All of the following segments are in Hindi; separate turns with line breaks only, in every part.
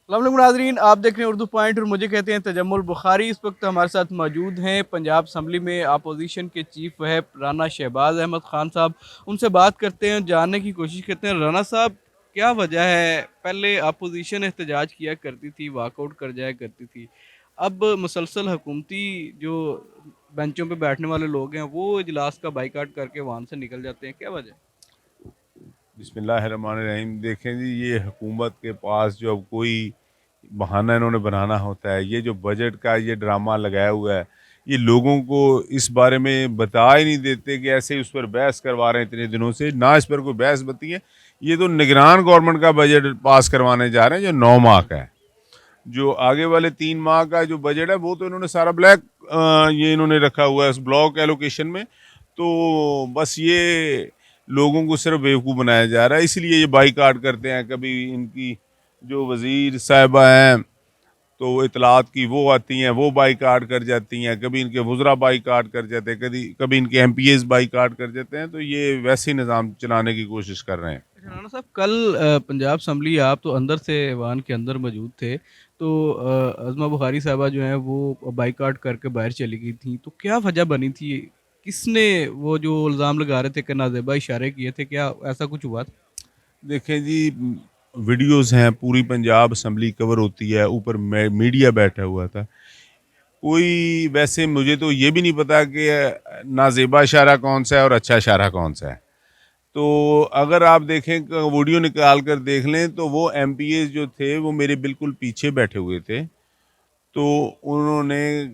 अस्सलाम नाज़रीन, आप देख रहे हैं उर्दू पॉइंट और मुझे कहते हैं तजम्मुल बुखारी। इस वक्त हमारे साथ मौजूद हैं पंजाब असम्बली में अपोजिशन के चीफ व्हिप राना शहबाज अहमद ख़ान साहब। उनसे बात करते हैं, जानने की कोशिश करते हैं। राना साहब, क्या वजह है, पहले अपोजिशन एहतजाज किया करती थी, वाकआउट कर जाया करती थी, अब मुसलसल हुकूमती जो बेंचों पे बैठने वाले लोग हैं वो इजलास का बाइकाट करके वहाँ से निकल जाते हैं, क्या वजह है?
बिस्मिल्लाहिर्रहमानिर्रहीम। देखें जी, ये हुकूमत के पास जो अब कोई बहाना इन्होंने बनाना होता है, ये जो बजट का ये ड्रामा लगाया हुआ है, ये लोगों को इस बारे में बता ही नहीं देते कि ऐसे ही उस पर बहस करवा रहे हैं इतने दिनों से। ना इस पर कोई बहस बती है। ये तो निगरान गवर्नमेंट का बजट पास करवाने जा रहे हैं जो 9 माह का है। जो आगे वाले 3 माह का जो बजट है वो तो इन्होंने सारा ब्लैक ये इन्होंने रखा हुआ है उस ब्लॉक एलोकेशन में। तो बस ये लोगों को सिर्फ बेवकूफ़ बनाया जा रहा है, इसलिए ये बाईकाट करते हैं। कभी इनकी जो वज़ीर साहिबा हैं तो इतलात की वो आती हैं, वो बाईकाट कर जाती हैं, कभी इनके वज़रा बाईकाट कर जाते हैं, कभी कभी इनके एमपीएस बाईकाट कर जाते हैं। तो ये वैसे ही निज़ाम चलाने की कोशिश कर रहे हैं।
अच्छा राणा साहब, कल पंजाब असम्बली आप तो अंदर से ऐवान के अंदर मौजूद थे, तो अज़मा बुखारी साहबा जो हैं वो बाइकआउट करके बाहर चली गई थी, तो क्या वजह बनी थी? किसने वो जो इल्ज़ाम लगा रहे थे कि नाज़ेबा इशारे किए थे, क्या ऐसा कुछ हुआ था?
देखें जी, वीडियोज़ हैं, पूरी पंजाब असम्बली कवर होती है, ऊपर मीडिया बैठा हुआ था। कोई वैसे मुझे तो ये भी नहीं पता कि नाज़ेबा इशारा कौन सा है और अच्छा इशारा कौन सा है। तो अगर आप देखें वीडियो निकाल कर देख लें तो वो एमपीएस जो थे वो मेरे बिल्कुल पीछे बैठे हुए थे। तो उन्होंने,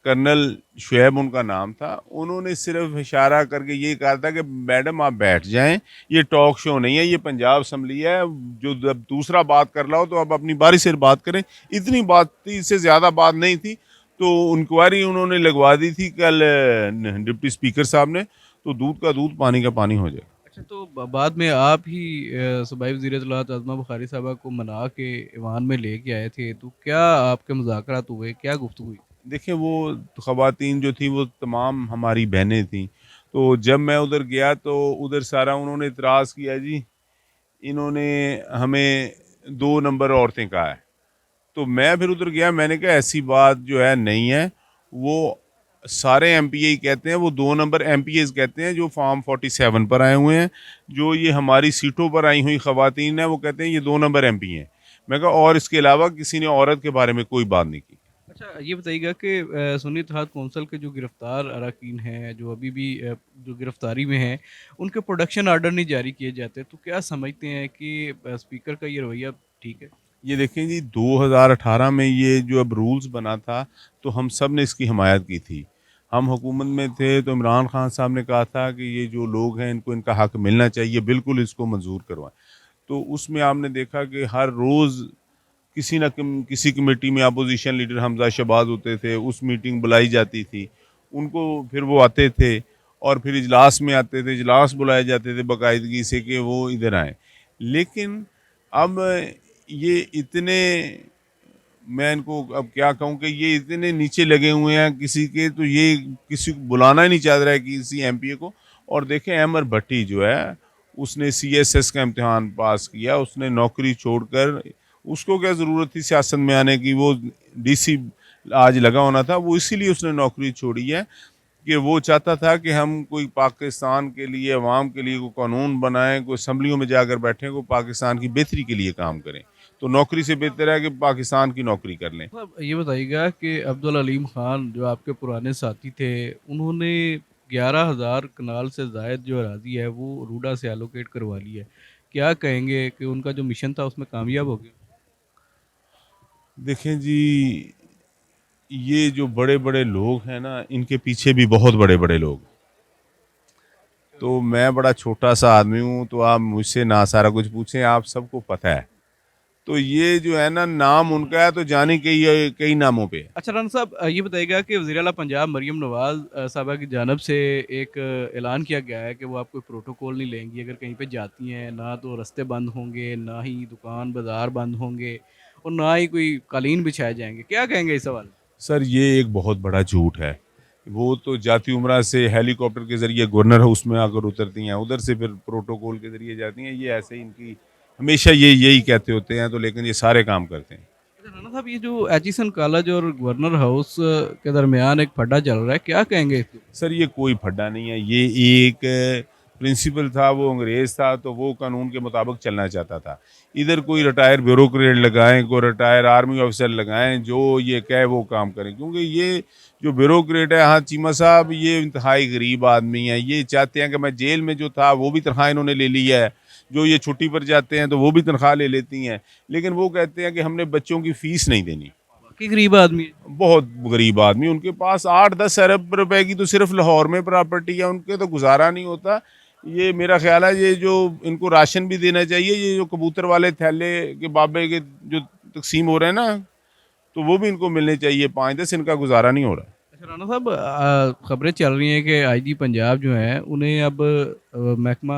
कर्नल शुएब उनका नाम था, उन्होंने सिर्फ इशारा करके ये कहा था कि मैडम आप बैठ जाएं, ये टॉक शो नहीं है, ये पंजाब असम्बली है। जो जब दूसरा बात कर रहा हो तो आप अपनी बारी से बात करें। इतनी बात थी, इससे ज़्यादा बात नहीं थी। तो इंक्वायरी उन्होंने लगवा दी थी कल डिप्टी स्पीकर साहब ने। तो दूध का दूध पानी का पानी हो जाए।
अच्छा, तो बाद में आप ही सूबाई वज़ीर इत्तलात अज़मा बुखारी साहबा को मना के ऐवान में लेके आए थे, तो क्या आपके मुज़ाकरात हुए, क्या गुफ्तगू हुई?
देखिए, वो ख़वातीन जो थी वो तमाम हमारी बहनें थीं। तो जब मैं उधर गया तो उधर सारा उन्होंने इतराज़ किया जी, इन्होंने हमें 2 नंबर औरतें कहा है। तो मैं फिर उधर गया, मैंने कहा ऐसी बात जो है नहीं है। वो सारे एमपीए ही कहते हैं, वो 2 नंबर एमपीएज़ कहते हैं जो फॉर्म 47 पर आए हुए हैं। जो ये हमारी सीटों पर आई हुई ख़वातीन हैं वो कहते हैं ये 2 नंबर एमपी हैं। मैं कहा और इसके अलावा किसी ने औरत के बारे में कोई बात नहीं की।
अच्छा, ये बताइएगा कि सुन्नी इत्तेहाद कौंसल के जो गिरफ्तार अरकान हैं, जो अभी भी जो गिरफ्तारी में हैं, उनके प्रोडक्शन आर्डर नहीं जारी किए जाते, तो क्या समझते हैं कि स्पीकर का ये रवैया ठीक है?
ये देखें जी, 2018 में ये जो अब रूल्स बना था तो हम सब ने इसकी हमायत की थी। हम हुकूमत में थे तो इमरान खान साहब ने कहा था कि ये जो लोग हैं इनको इनका हक मिलना चाहिए, बिल्कुल इसको मंजूर करवाएं। तो उसमें आपने देखा कि हर रोज़ किसी न किसी कमेटी में अपोजिशन लीडर हमजा शहबाज होते थे, उस मीटिंग बुलाई जाती थी। उनको फिर वो आते थे और फिर इजलास में आते थे, इजलास बुलाए जाते थे बाकायदगी से कि वो इधर आएँ। लेकिन अब ये इतने, मैं इनको अब क्या कहूँ कि ये इतने नीचे लगे हुए हैं किसी के, तो ये किसी को बुलाना ही नहीं चाह रहा है किसी एमपीए को। और देखें, अहमद भट्टी जो है उसने सीएसएस का इम्तिहान पास किया, उसने नौकरी छोड़कर, उसको क्या ज़रूरत थी सियासत में आने की। वो डीसी आज लगा होना था, वो इसीलिए उसने नौकरी छोड़ी है कि वो चाहता था कि हम कोई पाकिस्तान के लिए, अवाम के लिए कोई कानून बनाएं, कोई असम्बलियों में जाकर बैठें, कोई पाकिस्तान की बेहतरी के लिए काम करें। तो नौकरी से बेहतर है कि पाकिस्तान की नौकरी कर लें।
मतलब ये बताइएगा कि अब्दुल हलीम खान जो आपके पुराने साथी थे, उन्होंने 11,000 कनाल से ज़ायद जो अराज़ी है वो रूडा से एलोकेट करवा ली है। क्या कहेंगे कि उनका जो मिशन था उसमें कामयाब हो गया?
देखें जी, ये जो बड़े बड़े लोग हैं ना, इनके पीछे भी बहुत बड़े बड़े लोग। तो मैं बड़ा छोटा सा आदमी हूँ, तो आप मुझसे ना सारा कुछ पूछें, आप सबको पता है। तो ये जो है ना, नाम उनका है तो जाने कई कई नामों पे है।
अच्छा राना साहब, ये बताइएगा कि वज़ीर आला पंजाब मरीम नवाज़ साहबा की जानिब से एक ऐलान किया गया है कि वो आप कोई प्रोटोकॉल नहीं लेंगी, अगर कहीं पे जाती हैं, ना तो रास्ते बंद होंगे, ना ही दुकान बाज़ार बंद होंगे और ना ही कोई कालीन बिछाए जाएँगे। क्या कहेंगे इस हवाले?
सर, ये एक बहुत बड़ा झूठ है। वो तो जाती उमरा से हेलीकॉप्टर के ज़रिए गवर्नर हाउस में आकर उतरती हैं, उधर से फिर प्रोटोकॉल के ज़रिए जाती हैं। ये ऐसे ही इनकी हमेशा ये यही कहते होते हैं, तो लेकिन ये सारे काम करते हैं।
राणा साहब, ये जो एचिसन कॉलेज और गवर्नर हाउस के दरमियान एक फड्डा चल रहा है, क्या कहेंगे इसके?
सर ये कोई फड्डा नहीं है, ये एक प्रिंसिपल था, वो अंग्रेज़ था, तो वो कानून के मुताबिक चलना चाहता था। इधर कोई रिटायर ब्यूरोक्रेट लगाएं, कोई रिटायर आर्मी ऑफिसर लगाएं, जो ये कहे वो काम करें, क्योंकि ये जो ब्यूरोक्रेट है, हाँ चीमा साहब, ये इंतहाई गरीब आदमी है। ये चाहते हैं कि मैं जेल में जो था वो भी तनख्वाह इन्होंने ले ली है, जो ये छुट्टी पर जाते हैं तो वो भी तनख्वाह ले लेती हैं, लेकिन वो कहते हैं कि हमने बच्चों की फ़ीस नहीं देनी।
वाकई गरीब आदमी है।
बहुत गरीब आदमी, उनके पास 8-10 अरब रुपए की तो सिर्फ लाहौर में प्रॉपर्टी है, उनके तो गुजारा नहीं होता। ये मेरा ख्याल है, ये जो इनको राशन भी देना चाहिए, ये जो कबूतर वाले थैले के बाबे के जो तकसीम हो रहे हैं ना, तो वो भी इनको मिलने चाहिए। 5-10 इनका गुजारा नहीं हो रहा।
अच्छा राणा साहब, खबरें चल रही हैं कि आईजी पंजाब जो हैं उन्हें अब महकमा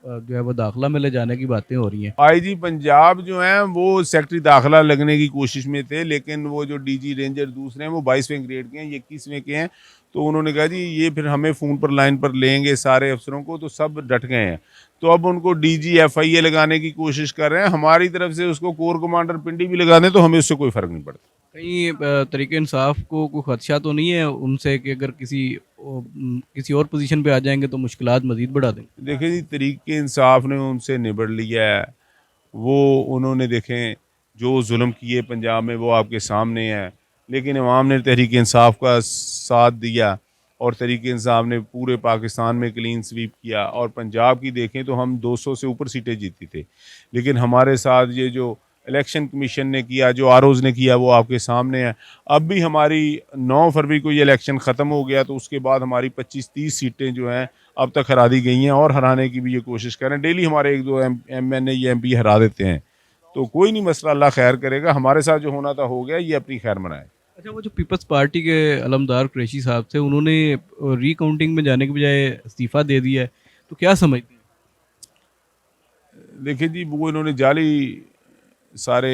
जो है वो दाखिला में ले जाने की बातें हो रही हैं।
आईजी पंजाब जो हैं वो सेक्रेटरी दाखिला लगने की कोशिश में थे, लेकिन वो जो डीजी रेंजर दूसरे हैं वो 22वें ग्रेड के हैं, ये 21वें के हैं। तो उन्होंने कहा जी ये फिर हमें फ़ोन पर लाइन पर लेंगे सारे अफसरों को, तो सब डट गए हैं। तो अब उनको डीजी एफआईए लगाने की कोशिश कर रहे हैं। हमारी तरफ से उसको कोर कमांडर पिंडी भी लगा दें तो हमें उससे कोई फ़र्क नहीं पड़ता।
कहीं तरीके इंसाफ को कोई खदशा तो नहीं है उनसे कि अगर किसी और पोजीशन पे आ जाएंगे तो मुश्किलात मजीद बढ़ा देंगे?
देखिए जी, तरीके इंसाफ ने उनसे निबड़ लिया है। वो उन्होंने देखें जो जुल्म किए पंजाब में वो आपके सामने है, लेकिन अवाम ने तहरीक इंसाफ का साथ दिया और तहरीक इंसाफ ने पूरे पाकिस्तान में क्लीन स्वीप किया। और पंजाब की देखें तो हम 200 से ऊपर सीटें जीती थे, लेकिन हमारे साथ ये जो इलेक्शन कमीशन ने किया, जो आरओज़ ने किया, वो आपके सामने है। अब भी हमारी 9 फरवरी को ये इलेक्शन ख़त्म हो गया, तो उसके बाद हमारी 25-30 सीटें जो हैं अब तक हरा दी गई हैं, और हराने की भी ये कोशिश कर रहे हैं। डेली हमारे 1-2 एमएनए या एमपी हरा देते हैं। तो कोई नहीं मसला, अल्लाह खैर करेगा। हमारे साथ जो होना था हो गया, ये अपनी खैर मनाए।
अच्छा, वो जो पीपल्स पार्टी के अलमदार कुरैशी साहब थे उन्होंने रिकाउंटिंग में जाने के बजाय इस्तीफ़ा दे दिया है, तो क्या समझते हैं?
देखिए जी, वो इन्होंने जाली सारे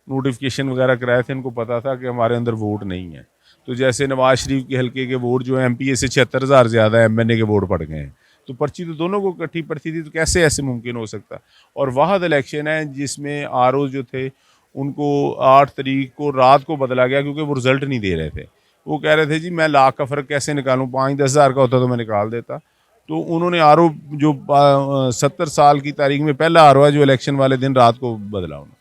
नोटिफिकेशन वगैरह कराए थे। इनको पता था कि हमारे अंदर वोट नहीं है। तो जैसे नवाज शरीफ के हल्के के वोट जो है एमपीए से 76,000 ज़्यादा एमएनए के वोट पड़ गए हैं। तो पर्ची तो दोनों को इकट्ठी पड़ती थी, तो कैसे ऐसे मुमकिन हो सकता? और वाहद इलेक्शन है जिसमें आरओ जो थे उनको 8 तारीख को रात को बदला गया, क्योंकि वो रिज़ल्ट नहीं दे रहे थे। वो कह रहे थे जी मैं लाख का फ़र्क कैसे निकालूँ, 5-10 हज़ार का होता तो मैं निकाल देता। तो उन्होंने आरओ जो 70 साल की तारीख में पहला आरओ है जो इलेक्शन वाले दिन रात को बदला उन्होंने।